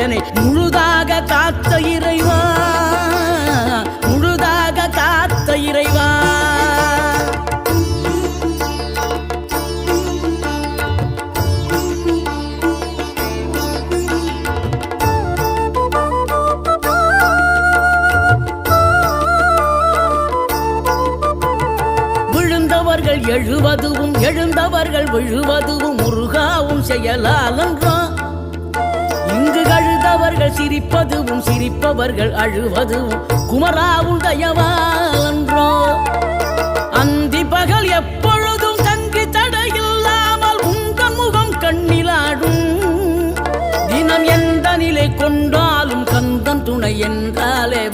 என்னை முழுதாக காத்த இறைவா, முழுதாக காத்த இறைவா. விழுந்தவர்கள் எழுவதுவும் எழுந்தவர்கள் விழுவதுவும் முருகாவும் செயலாலன்றோ. இங்கு அழுதவர்கள் சிரிப்பதுவும் சிரிப்பவர்கள் அழுவதுவும் குமராவும் தயவாலன்றோ. அந்தி பகல் எப்பொழுதும் தங்கி தடையில்லாமல் உங்கள் முகம் கண்ணிலாடும். தினம் எந்த நிலை கொண்டாலும் கந்தன் துணை என்றாலே